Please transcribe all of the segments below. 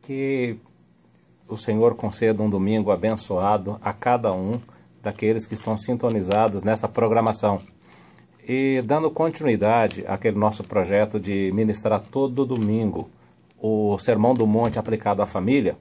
Que o Senhor conceda um domingo abençoado a cada um daqueles que estão sintonizados nessa programação. E dando continuidade àquele nosso projeto de ministrar todo domingo o Sermão do Monte aplicado à família,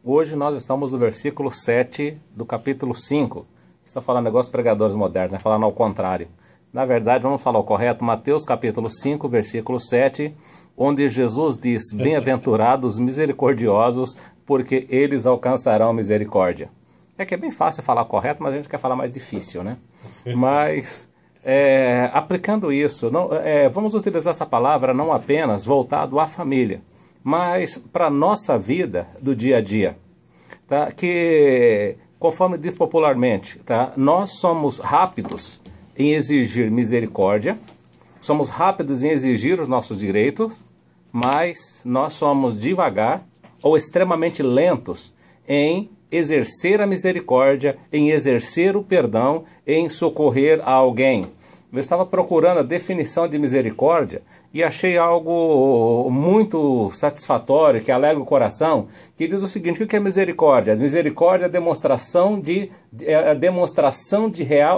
hoje nós estamos no versículo 7 do capítulo 5. Estou falando negócio de pregadores modernos, né? Falando ao contrário. Na verdade, vamos falar o correto, Mateus capítulo 5, versículo 7, onde Jesus diz: bem-aventurados misericordiosos, porque eles alcançarão misericórdia. É que é bem fácil falar correto, mas a gente quer falar mais difícil, né? Mas, aplicando isso, vamos utilizar essa palavra não apenas voltado à família, mas para a nossa vida do dia a dia. Tá? Que, conforme diz popularmente, tá? Nós somos rápidos em exigir misericórdia, somos rápidos em exigir os nossos direitos, mas nós somos devagar ou extremamente lentos em exercer a misericórdia, em exercer o perdão, em socorrer a alguém. Eu estava procurando a definição de misericórdia e achei algo muito satisfatório, que alegra o coração, que diz o seguinte: o que é misericórdia? Misericórdia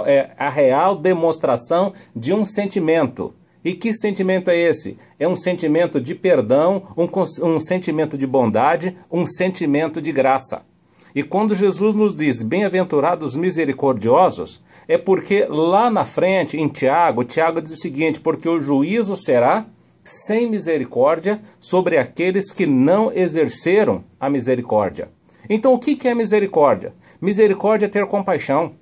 é a real demonstração de um sentimento. E que sentimento é esse? É um sentimento de perdão, um sentimento de bondade, um sentimento de graça. E quando Jesus nos diz bem-aventurados misericordiosos, é porque lá na frente, em Tiago diz o seguinte: porque o juízo será sem misericórdia sobre aqueles que não exerceram a misericórdia. Então o que é misericórdia? Misericórdia é ter compaixão,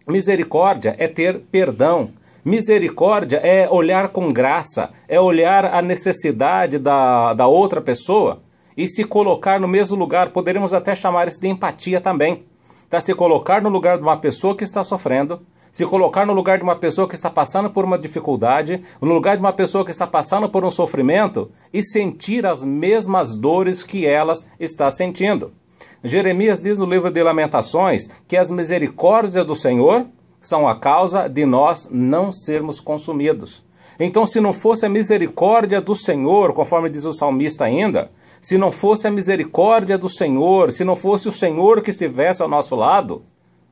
misericórdia é ter perdão, misericórdia é olhar com graça, é olhar a necessidade da outra pessoa e se colocar no mesmo lugar. Poderíamos até chamar isso de empatia também. Tá? Se colocar no lugar de uma pessoa que está sofrendo, se colocar no lugar de uma pessoa que está passando por uma dificuldade, no lugar de uma pessoa que está passando por um sofrimento e sentir as mesmas dores que elas está sentindo. Jeremias diz no livro de Lamentações que as misericórdias do Senhor são a causa de nós não sermos consumidos. Então, se não fosse a misericórdia do Senhor, conforme diz o salmista ainda, se não fosse a misericórdia do Senhor, se não fosse o Senhor que estivesse ao nosso lado,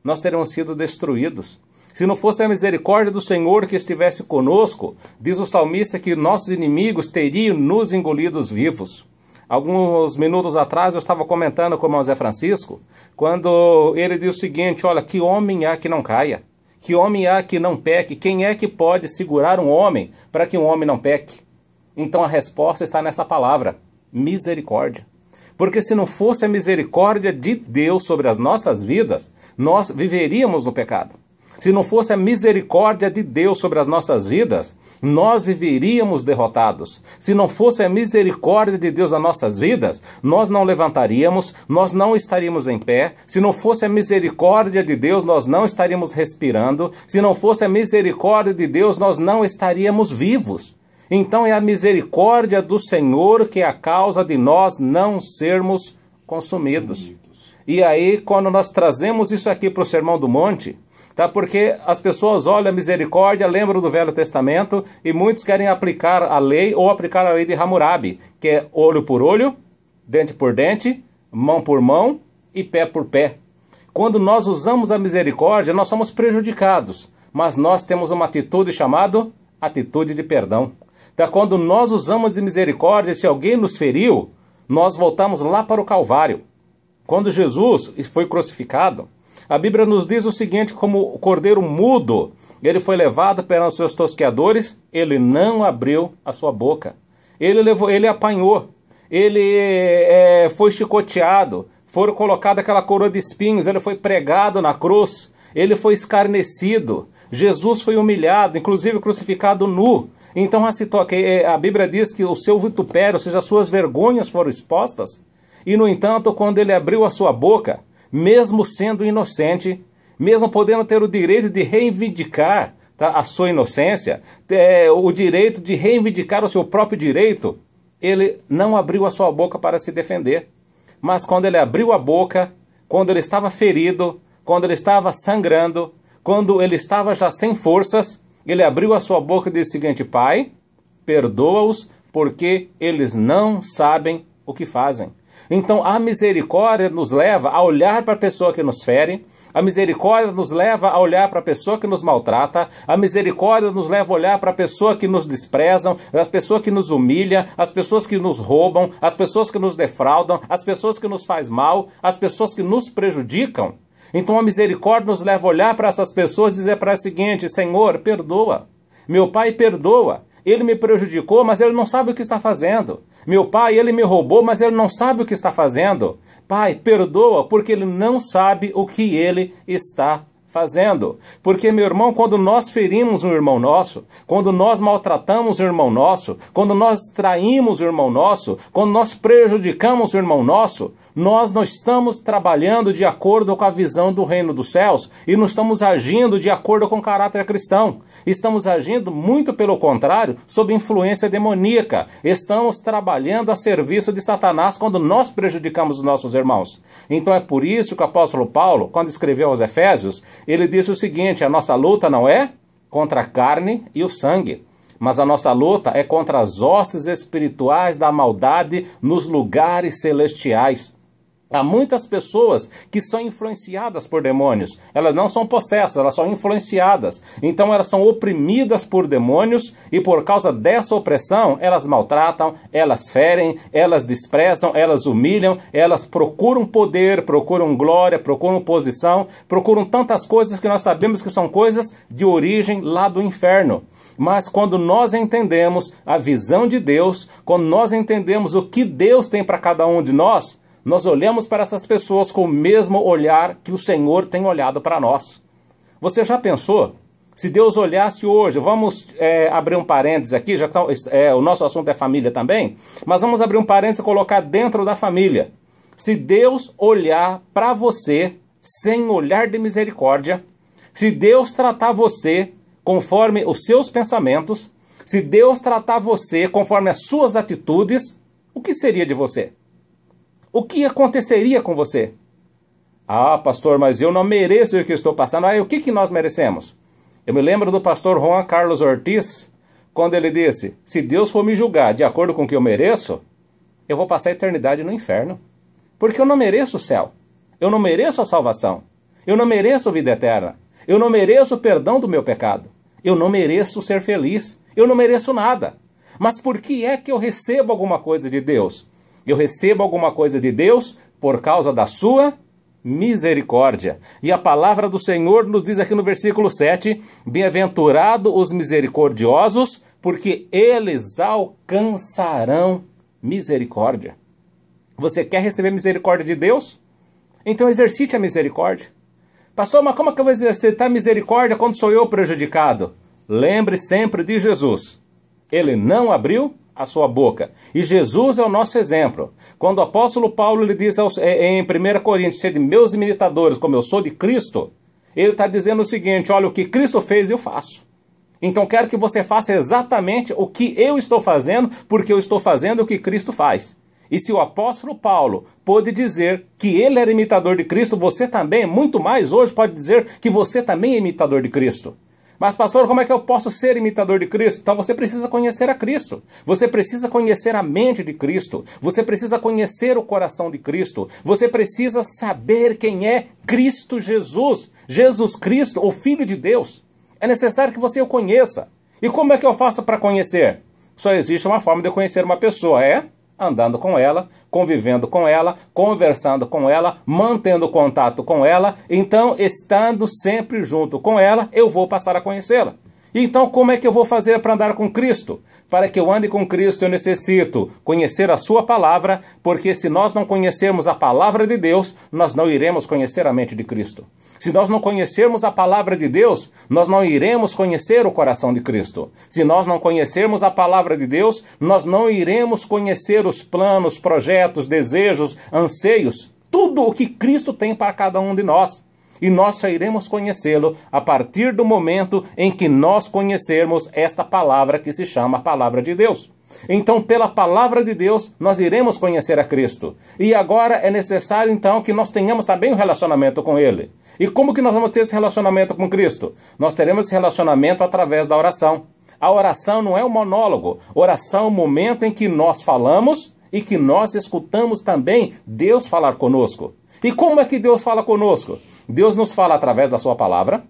nós teríamos sido destruídos. Se não fosse a misericórdia do Senhor que estivesse conosco, diz o salmista que nossos inimigos teriam nos engolidos vivos. Alguns minutos atrás eu estava comentando com o irmão Zé Francisco, quando ele diz o seguinte: olha, que homem há que não caia? Que homem há que não peque? Quem é que pode segurar um homem para que um homem não peque? Então a resposta está nessa palavra: misericórdia. Porque se não fosse a misericórdia de Deus sobre as nossas vidas, nós viveríamos no pecado. Se não fosse a misericórdia de Deus sobre as nossas vidas, nós viveríamos derrotados. Se não fosse a misericórdia de Deus nas nossas vidas, nós não levantaríamos, nós não estaríamos em pé. Se não fosse a misericórdia de Deus, nós não estaríamos respirando. Se não fosse a misericórdia de Deus, nós não estaríamos vivos. Então é a misericórdia do Senhor que é a causa de nós não sermos consumidos. E aí, quando nós trazemos isso aqui para o Sermão do Monte, tá? Porque as pessoas olham a misericórdia, lembram do Velho Testamento, e muitos querem aplicar a lei ou aplicar a lei de Hammurabi, que é olho por olho, dente por dente, mão por mão e pé por pé. Quando nós usamos a misericórdia, nós somos prejudicados, mas nós temos uma atitude chamada atitude de perdão. Tá? Quando nós usamos de misericórdia, se alguém nos feriu, nós voltamos lá para o Calvário. Quando Jesus foi crucificado, a Bíblia nos diz o seguinte: como o cordeiro mudo, ele foi levado perante os seus tosqueadores, ele não abriu a sua boca. Ele apanhou, ele foi chicoteado, foi colocada aquela coroa de espinhos, ele foi pregado na cruz, ele foi escarnecido, Jesus foi humilhado, inclusive crucificado nu. Então a Bíblia diz que o seu vitupério, ou seja, as suas vergonhas foram expostas. E no entanto, quando ele abriu a sua boca, mesmo sendo inocente, mesmo podendo ter o direito de reivindicar, tá, a sua inocência, o direito de reivindicar o seu próprio direito, ele não abriu a sua boca para se defender. Mas quando ele abriu a boca, quando ele estava ferido, quando ele estava sangrando, quando ele estava já sem forças, ele abriu a sua boca e disse o seguinte: Pai, perdoa-os, porque eles não sabem o que fazem. Então a misericórdia nos leva a olhar para a pessoa que nos fere, a misericórdia nos leva a olhar para a pessoa que nos maltrata, a misericórdia nos leva a olhar para a pessoa que nos desprezam, as pessoas que nos humilham, as pessoas que nos roubam, as pessoas que nos defraudam, as pessoas que nos faz mal, as pessoas que nos prejudicam. Então a misericórdia nos leva a olhar para essas pessoas e dizer para elas o seguinte: Senhor, perdoa. Meu pai perdoa. Ele me prejudicou, mas ele não sabe o que está fazendo. Meu pai, ele me roubou, mas ele não sabe o que está fazendo. Pai, perdoa, porque ele não sabe o que ele está fazendo. Porque, meu irmão, quando nós ferimos um irmão nosso, quando nós maltratamos um irmão nosso, quando nós traímos o irmão nosso, quando nós prejudicamos o irmão nosso, nós não estamos trabalhando de acordo com a visão do reino dos céus e não estamos agindo de acordo com o caráter cristão. Estamos agindo, muito pelo contrário, sob influência demoníaca. Estamos trabalhando a serviço de Satanás quando nós prejudicamos os nossos irmãos. Então é por isso que o apóstolo Paulo, quando escreveu aos Efésios, ele disse o seguinte: a nossa luta não é contra a carne e o sangue, mas a nossa luta é contra as hostes espirituais da maldade nos lugares celestiais. Há muitas pessoas que são influenciadas por demônios. Elas não são possessas, elas são influenciadas. Então elas são oprimidas por demônios e por causa dessa opressão, elas maltratam, elas ferem, elas desprezam, elas humilham, elas procuram poder, procuram glória, procuram posição, procuram tantas coisas que nós sabemos que são coisas de origem lá do inferno. Mas quando nós entendemos a visão de Deus, quando nós entendemos o que Deus tem para cada um de nós olhamos para essas pessoas com o mesmo olhar que o Senhor tem olhado para nós. Você já pensou? Se Deus olhasse hoje, vamos abrir um parênteses aqui, já tá, o nosso assunto é família também, mas vamos abrir um parênteses e colocar dentro da família. Se Deus olhar para você sem olhar de misericórdia, se Deus tratar você conforme os seus pensamentos, se Deus tratar você conforme as suas atitudes, o que seria de você? O que aconteceria com você? Ah, pastor, mas eu não mereço o que estou passando. Ah, o que nós merecemos? Eu me lembro do pastor Juan Carlos Ortiz, quando ele disse: se Deus for me julgar de acordo com o que eu mereço, eu vou passar a eternidade no inferno. Porque eu não mereço o céu. Eu não mereço a salvação. Eu não mereço a vida eterna. Eu não mereço o perdão do meu pecado. Eu não mereço ser feliz. Eu não mereço nada. Mas por que é que eu recebo alguma coisa de Deus? Eu recebo alguma coisa de Deus por causa da sua misericórdia. E a palavra do Senhor nos diz aqui no versículo 7, bem-aventurados os misericordiosos, porque eles alcançarão misericórdia. Você quer receber misericórdia de Deus? Então exercite a misericórdia. Pastor, mas como é que eu vou exercitar misericórdia quando sou eu prejudicado? Lembre sempre de Jesus. Ele não abriu a sua boca. E Jesus é o nosso exemplo. Quando o apóstolo Paulo lhe diz em 1 Coríntios, sede meus imitadores, como eu sou de Cristo, ele está dizendo o seguinte: olha, o que Cristo fez, eu faço. Então quero que você faça exatamente o que eu estou fazendo, porque eu estou fazendo o que Cristo faz. E se o apóstolo Paulo pôde dizer que ele era imitador de Cristo, você também, muito mais hoje, pode dizer que você também é imitador de Cristo. Mas, pastor, como é que eu posso ser imitador de Cristo? Então você precisa conhecer a Cristo. Você precisa conhecer a mente de Cristo. Você precisa conhecer o coração de Cristo. Você precisa saber quem é Cristo Jesus. Jesus Cristo, o Filho de Deus. É necessário que você o conheça. E como é que eu faço para conhecer? Só existe uma forma de conhecer uma pessoa, andando com ela, convivendo com ela, conversando com ela, mantendo contato com ela. Então, estando sempre junto com ela, eu vou passar a conhecê-la. Então, como é que eu vou fazer para andar com Cristo? Para que eu ande com Cristo, eu necessito conhecer a sua palavra, porque se nós não conhecermos a palavra de Deus, nós não iremos conhecer a mente de Cristo. Se nós não conhecermos a palavra de Deus, nós não iremos conhecer o coração de Cristo. Se nós não conhecermos a palavra de Deus, nós não iremos conhecer os planos, projetos, desejos, anseios, tudo o que Cristo tem para cada um de nós. E nós só iremos conhecê-lo a partir do momento em que nós conhecermos esta palavra que se chama Palavra de Deus. Então, pela palavra de Deus, nós iremos conhecer a Cristo. E agora é necessário, então, que nós tenhamos também um relacionamento com Ele. E como que nós vamos ter esse relacionamento com Cristo? Nós teremos esse relacionamento através da oração. A oração não é um monólogo. Oração é o momento em que nós falamos e que nós escutamos também Deus falar conosco. E como é que Deus fala conosco? Deus nos fala através da sua palavra,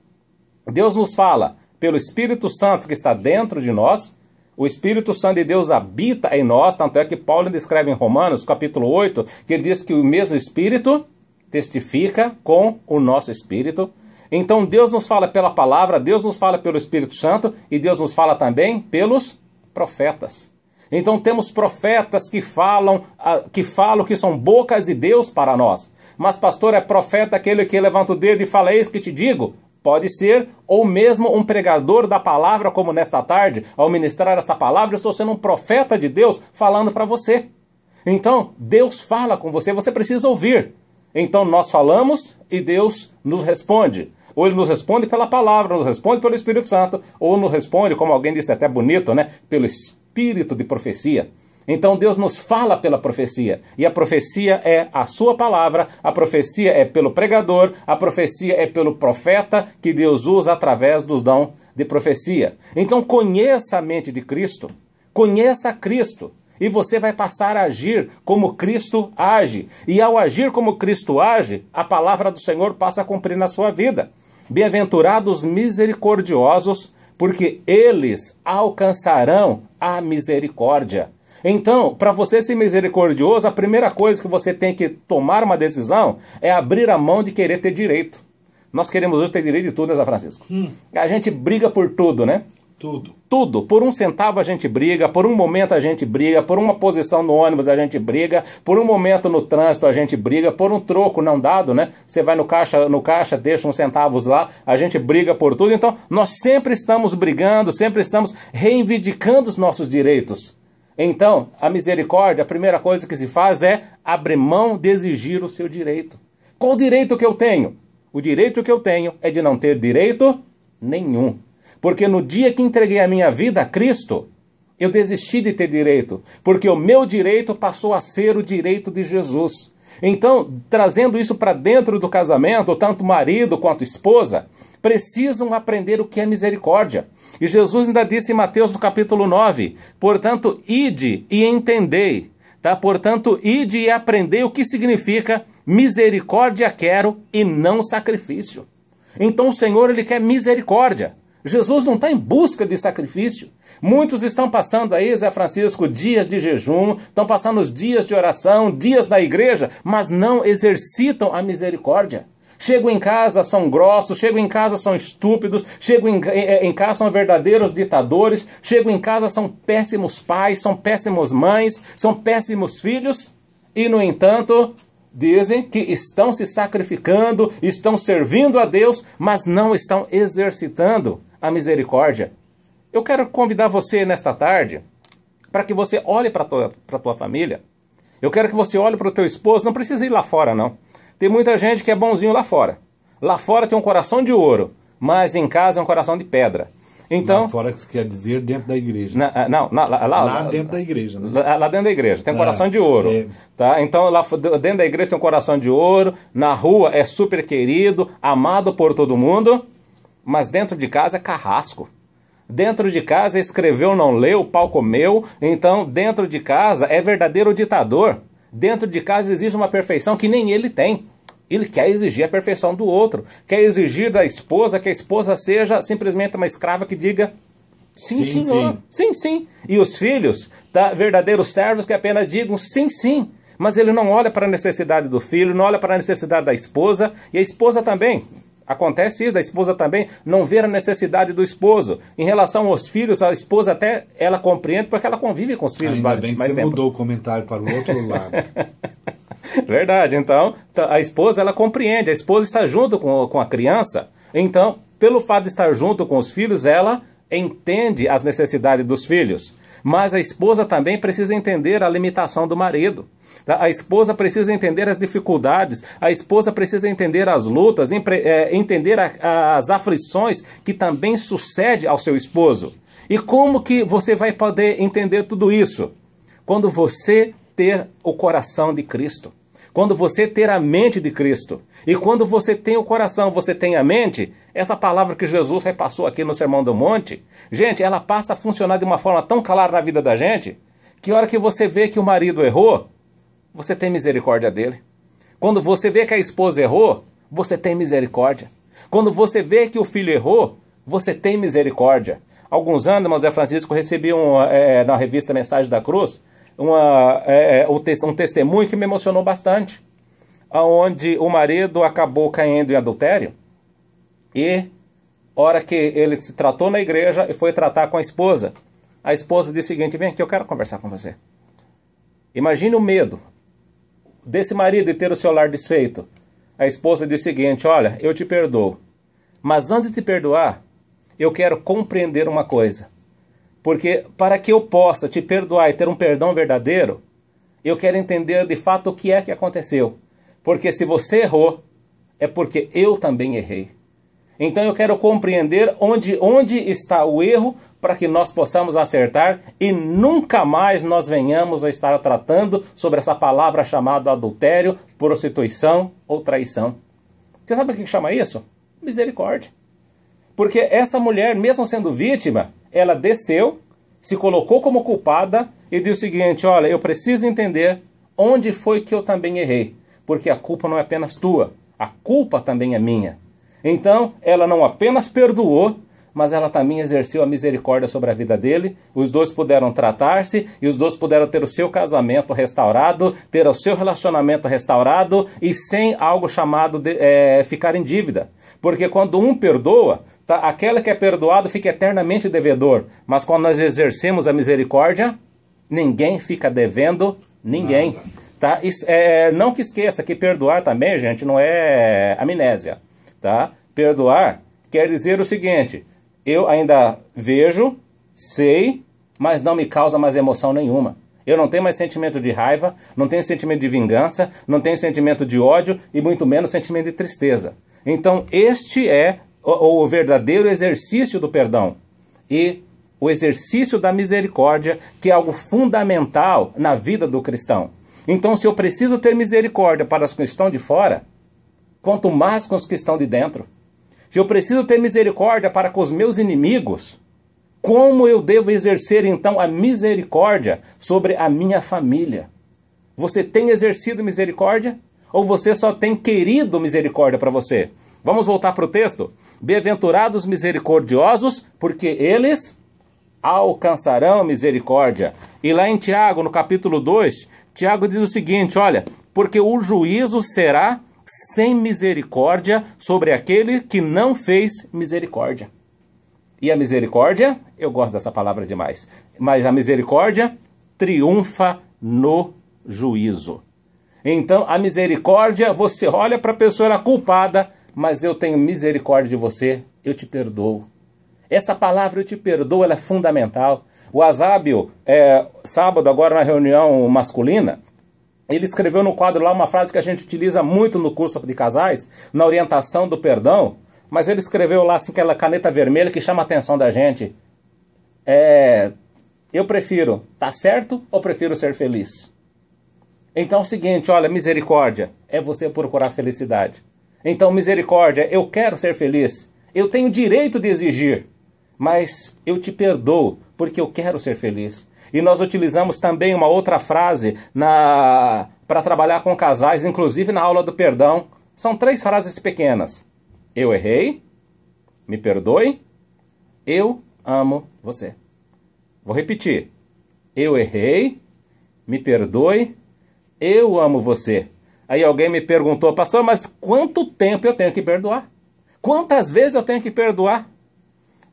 Deus nos fala pelo Espírito Santo que está dentro de nós. O Espírito Santo de Deus habita em nós, tanto é que Paulo descreve em Romanos, capítulo 8, que ele diz que o mesmo Espírito testifica com o nosso Espírito. Então Deus nos fala pela palavra, Deus nos fala pelo Espírito Santo e Deus nos fala também pelos profetas. Então temos profetas que falam que são bocas de Deus para nós. Mas pastor, é profeta aquele que levanta o dedo e fala, eis que te digo? Pode ser, ou mesmo um pregador da palavra, como nesta tarde, ao ministrar esta palavra, eu estou sendo um profeta de Deus falando para você. Então, Deus fala com você, você precisa ouvir. Então, nós falamos e Deus nos responde. Ou Ele nos responde pela palavra, nos responde pelo Espírito Santo, ou nos responde, como alguém disse até bonito, né? Pelo Espírito de profecia. Então Deus nos fala pela profecia, e a profecia é a sua palavra, a profecia é pelo pregador, a profecia é pelo profeta que Deus usa através dos dons de profecia. Então conheça a mente de Cristo, conheça Cristo, e você vai passar a agir como Cristo age. E ao agir como Cristo age, a palavra do Senhor passa a cumprir na sua vida. Bem-aventurados misericordiosos, porque eles alcançarão a misericórdia. Então, para você ser misericordioso, a primeira coisa que você tem que tomar uma decisão é abrir a mão de querer ter direito. Nós queremos hoje ter direito de tudo, né, Zé Francisco? A gente briga por tudo, né? Tudo. Tudo. Por 1 centavo a gente briga, por um momento a gente briga, por uma posição no ônibus a gente briga, por um momento no trânsito a gente briga, por um troco não dado, né? Você vai no caixa, deixa uns centavos lá, a gente briga por tudo. Então, nós sempre estamos brigando, sempre estamos reivindicando os nossos direitos. Então, a misericórdia, a primeira coisa que se faz é abrir mão de exigir o seu direito. Qual o direito que eu tenho? O direito que eu tenho é de não ter direito nenhum. Porque no dia que entreguei a minha vida a Cristo, eu desisti de ter direito. Porque o meu direito passou a ser o direito de Jesus. Então, trazendo isso para dentro do casamento, tanto marido quanto esposa, precisam aprender o que é misericórdia. E Jesus ainda disse em Mateus no capítulo 9, portanto, ide e entendei. Tá? Portanto, ide e aprendei o que significa misericórdia quero e não sacrifício. Então o Senhor, Ele quer misericórdia. Jesus não está em busca de sacrifício. Muitos estão passando aí, Zé Francisco, dias de jejum, estão passando os dias de oração, dias da igreja, mas não exercitam a misericórdia. Chegam em casa, são grossos, chegam em casa, são estúpidos, chegam em casa, são verdadeiros ditadores, chegam em casa, são péssimos pais, são péssimas mães, são péssimos filhos, e no entanto, dizem que estão se sacrificando, estão servindo a Deus, mas não estão exercitando a misericórdia. Eu quero convidar você nesta tarde para que você olhe para a tua família. Eu quero que você olhe para o teu esposo, não precisa ir lá fora não. Tem muita gente que é bonzinho lá fora. Lá fora tem um coração de ouro, mas em casa é um coração de pedra. Então, lá fora que quer dizer dentro da igreja. Lá dentro da igreja, né? Lá dentro da igreja tem um coração de ouro. Tá? Então lá dentro da igreja tem um coração de ouro, na rua é super querido, amado por todo mundo, mas dentro de casa é carrasco. Dentro de casa escreveu, não leu, o pau comeu. Então dentro de casa é verdadeiro ditador. Dentro de casa existe uma perfeição que nem ele tem. Ele quer exigir a perfeição do outro. Quer exigir da esposa que a esposa seja simplesmente uma escrava que diga sim, senhor. Sim, sim. E os filhos, tá? Verdadeiros servos que apenas digam sim, sim. Mas ele não olha para a necessidade do filho, não olha para a necessidade da esposa. E a esposa também. Acontece isso, da esposa também não ver a necessidade do esposo. Em relação aos filhos, a esposa até ela compreende porque ela convive com os filhos mais tempo. Ainda bem que você mudou o comentário para o outro lado. Verdade, então a esposa ela compreende, a esposa está junto com a criança, então pelo fato de estar junto com os filhos, ela entende as necessidades dos filhos, mas a esposa também precisa entender a limitação do marido, tá? A esposa precisa entender as dificuldades, a esposa precisa entender as lutas, entender as aflições que também sucede ao seu esposo. E como que você vai poder entender tudo isso? Quando você ter o coração de Cristo. Quando você ter a mente de Cristo. E quando você tem o coração, você tem a mente, essa palavra que Jesus repassou aqui no Sermão do Monte, gente, ela passa a funcionar de uma forma tão clara na vida da gente, Que hora que você vê que o marido errou, você tem misericórdia dele. Quando você vê que a esposa errou, você tem misericórdia. Quando você vê que o filho errou, você tem misericórdia. Alguns anos, irmão Zé Francisco, recebi na revista Mensagem da Cruz um testemunho que me emocionou bastante, onde o marido acabou caindo em adultério e, hora que ele se tratou na igreja e foi tratar com a esposa disse o seguinte: vem aqui, eu quero conversar com você. Imagine o medo desse marido de ter o seu lar desfeito. A esposa disse o seguinte: olha, eu te perdoo, mas antes de te perdoar, eu quero compreender uma coisa. Porque para que eu possa te perdoar e ter um perdão verdadeiro, eu quero entender de fato o que é que aconteceu. Porque se você errou, é porque eu também errei. Então eu quero compreender onde está o erro para que nós possamos acertar e nunca mais nós venhamos a estar tratando sobre essa palavra chamada adultério, prostituição ou traição. Você sabe o que chama isso? Misericórdia. Porque essa mulher, mesmo sendo vítima, ela desceu, se colocou como culpada e disse o seguinte: olha, eu preciso entender onde foi que eu também errei. Porque a culpa não é apenas tua, a culpa também é minha. Então, ela não apenas perdoou, mas ela também exerceu a misericórdia sobre a vida dele. Os dois puderam tratar-se e os dois puderam ter o seu casamento restaurado, ter o seu relacionamento restaurado e sem algo chamado de ficar em dívida. Porque quando um perdoa, aquele que é perdoado fica eternamente devedor. Mas quando nós exercemos a misericórdia, ninguém fica devendo ninguém. Tá? Não que esqueça que perdoar também, gente, não é amnésia. Tá? Perdoar quer dizer o seguinte: eu ainda vejo, sei, mas não me causa mais emoção nenhuma. Eu não tenho mais sentimento de raiva, não tenho sentimento de vingança, não tenho sentimento de ódio e muito menos sentimento de tristeza. Então este é o verdadeiro exercício do perdão e o exercício da misericórdia, que é algo fundamental na vida do cristão. Então, se eu preciso ter misericórdia para os que estão de fora, quanto mais com os que estão de dentro. Se eu preciso ter misericórdia para com os meus inimigos, como eu devo exercer então a misericórdia sobre a minha família? Você tem exercido misericórdia? Ou você só tem querido misericórdia para você? Vamos voltar para o texto? Bem-aventurados misericordiosos, porque eles alcançarão misericórdia. E lá em Tiago, no capítulo 2, Tiago diz o seguinte: olha, porque o juízo será sem misericórdia sobre aquele que não fez misericórdia. E a misericórdia, eu gosto dessa palavra demais, mas a misericórdia triunfa no juízo. Então, a misericórdia, você olha para a pessoa culpada, mas eu tenho misericórdia de você, eu te perdoo. Essa palavra, eu te perdoo, ela é fundamental. O Azábio, sábado, agora na reunião masculina, ele escreveu no quadro lá uma frase que a gente utiliza muito no curso de casais, na orientação do perdão, mas ele escreveu lá assim, aquela caneta vermelha que chama a atenção da gente. Eu prefiro estar certo ou prefiro ser feliz? Então é o seguinte, olha, misericórdia é você procurar felicidade. Então misericórdia, eu quero ser feliz, eu tenho direito de exigir, mas eu te perdoo porque eu quero ser feliz. E nós utilizamos também uma outra frase para trabalhar com casais, inclusive na aula do perdão. São 3 frases pequenas. Eu errei, me perdoe, eu amo você. Vou repetir. Eu errei, me perdoe, eu amo você. Aí alguém me perguntou: pastor, mas quanto tempo eu tenho que perdoar? Quantas vezes eu tenho que perdoar?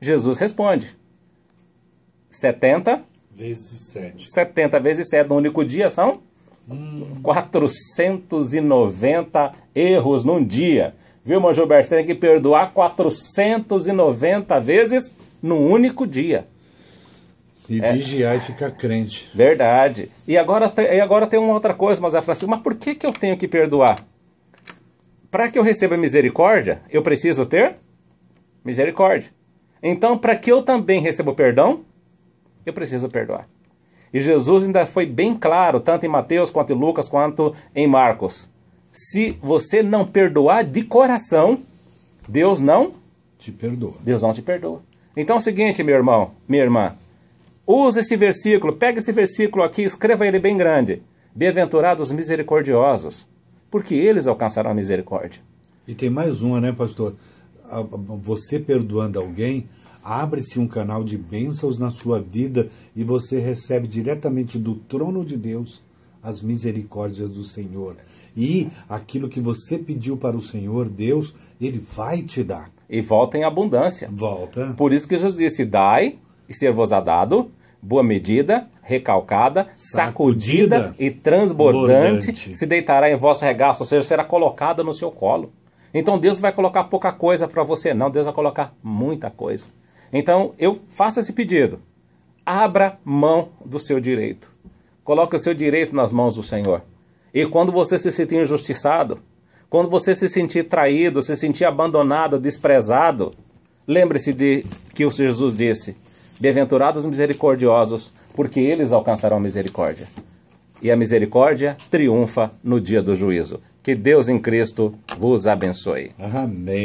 Jesus responde: 70 vezes 7. 70 vezes 7 no único dia são 490 erros num dia. Viu, irmão Gilberto? Você tem que perdoar 490 vezes num único dia. E vigiar e ficar crente. Verdade. E agora tem uma outra coisa, mas Zé Francisco, mas por que eu tenho que perdoar? Para que eu receba misericórdia, eu preciso ter misericórdia. Então, para que eu também receba o perdão, eu preciso perdoar. E Jesus ainda foi bem claro, tanto em Mateus, quanto em Lucas, quanto em Marcos. Se você não perdoar de coração, Deus não te perdoa. Deus não te perdoa. Então é o seguinte, meu irmão, minha irmã, Use esse versículo, pega esse versículo aqui, escreva ele bem grande. Bem-aventurados misericordiosos, porque eles alcançarão a misericórdia. E tem mais uma, né, pastor? Você perdoando alguém, abre-se um canal de bênçãos na sua vida e você recebe diretamente do trono de Deus as misericórdias do Senhor. E aquilo que você pediu para o Senhor, Deus, Ele vai te dar. E volta em abundância. Volta. Por isso que Jesus disse, dai e ser-vos-á dado, boa medida, recalcada, sacudida e transbordante, se deitará em vosso regaço, ou seja, será colocada no seu colo. Então Deus não vai colocar pouca coisa para você, não. Deus vai colocar muita coisa. Então eu faço esse pedido. Abra mão do seu direito. Coloque o seu direito nas mãos do Senhor. E quando você se sentir injustiçado, quando você se sentir traído, se sentir abandonado, desprezado, lembre-se de que o Jesus disse, bem-aventurados misericordiosos, porque eles alcançarão misericórdia. E a misericórdia triunfa no dia do juízo. Que Deus em Cristo vos abençoe. Amém.